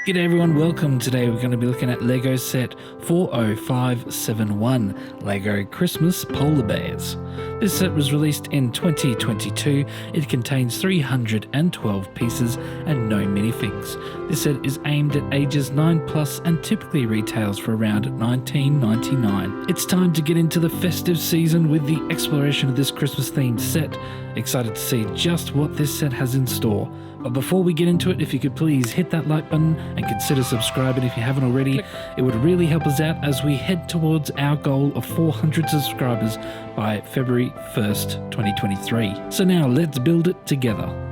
G'day everyone, welcome. Today we're going to be looking at LEGO set 40571, LEGO Christmas Polar Bears. This set was released in 2022. It contains 312 pieces and no minifigs. This set is aimed at ages 9+ and typically retails for around $19.99. It's time to get into the festive season with the exploration of this Christmas themed set. Excited to see just what this set has in store. But before we get into it, if you could please hit that like button and consider subscribing if you haven't already. It would really help us out as we head towards our goal of 400 subscribers by February 1st, 2023. So now let's build it together.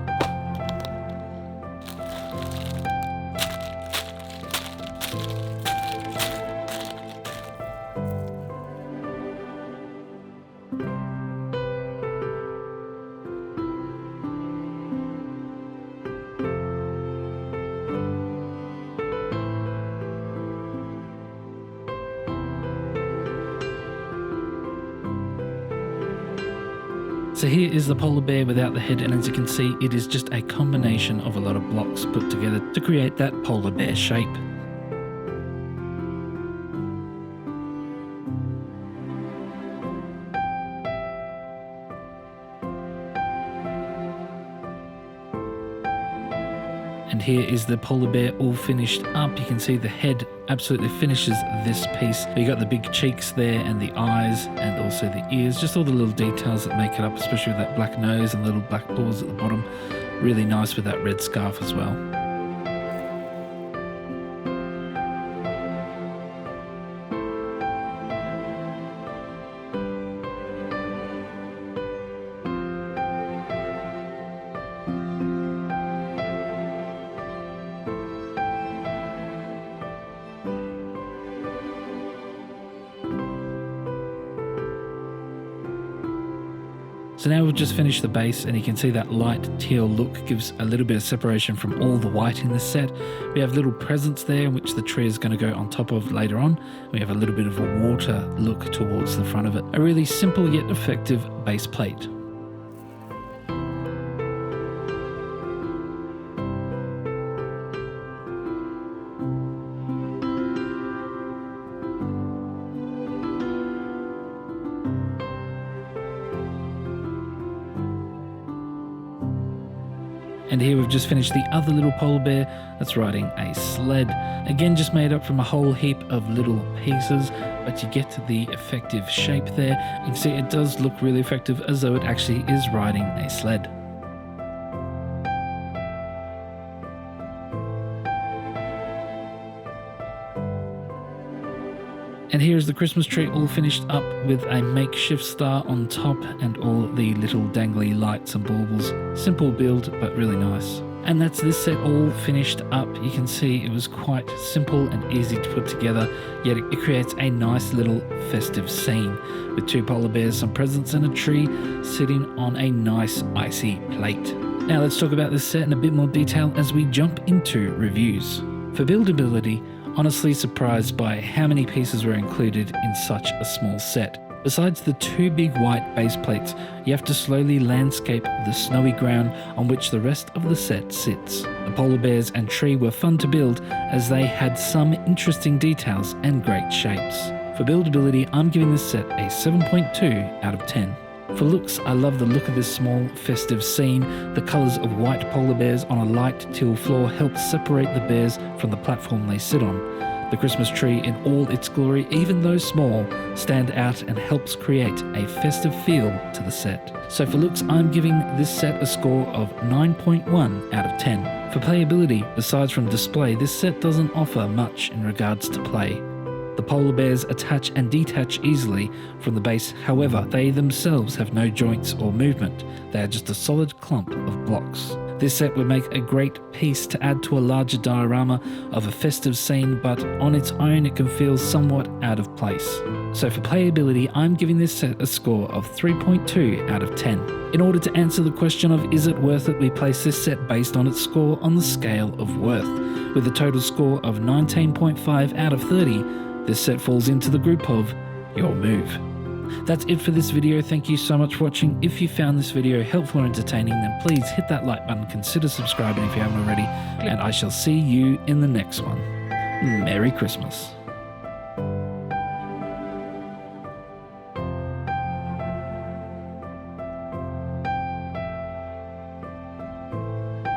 So here is the polar bear without the head, and as you can see, it is just a combination of a lot of blocks put together to create that polar bear shape. And here is the polar bear all finished up. You can see the head absolutely finishes this piece. You got the big cheeks there and the eyes and also the ears, just all the little details that make it up, especially with that black nose and little black paws at the bottom. Really nice with that red scarf as well. So now we've just finished the base, and you can see that light teal look gives a little bit of separation from all the white in this set. We have little presents there, which the tree is going to go on top of later on. We have a little bit of a water look towards the front of it. A really simple yet effective base plate. And here we've just finished the other little polar bear that's riding a sled. Again, just made up from a whole heap of little pieces, but you get to the effective shape there. You can see it does look really effective, as though it actually is riding a sled. And here's the Christmas tree all finished up with a makeshift star on top and all the little dangly lights and baubles. Simple build, but really nice. And that's this set all finished up. You can see it was quite simple and easy to put together, yet it creates a nice little festive scene with two polar bears, some presents and a tree sitting on a nice icy plate. Now let's talk about this set in a bit more detail as we jump into reviews. For buildability, honestly surprised by how many pieces were included in such a small set. Besides the two big white base plates, you have to slowly landscape the snowy ground on which the rest of the set sits. The polar bears and tree were fun to build as they had some interesting details and great shapes. For buildability, I'm giving this set a 7.2 out of 10. For looks, I love the look of this small festive scene. The colours of white polar bears on a light teal floor help separate the bears from the platform they sit on. The Christmas tree in all its glory, even though small, stand out and helps create a festive feel to the set. So for looks, I'm giving this set a score of 9.1 out of 10. For playability, besides from display, this set doesn't offer much in regards to play. The polar bears attach and detach easily from the base, however, they themselves have no joints or movement. They are just a solid clump of blocks. This set would make a great piece to add to a larger diorama of a festive scene, but on its own it can feel somewhat out of place. So for playability, I'm giving this set a score of 3.2 out of 10. In order to answer the question of is it worth it, we place this set based on its score on the scale of worth. With a total score of 19.5 out of 30, this set falls into the group of your move. That's it for this video. Thank you so much for watching. If you found this video helpful or entertaining, then please hit that like button, consider subscribing if you haven't already, and I shall see you in the next one. Merry Christmas.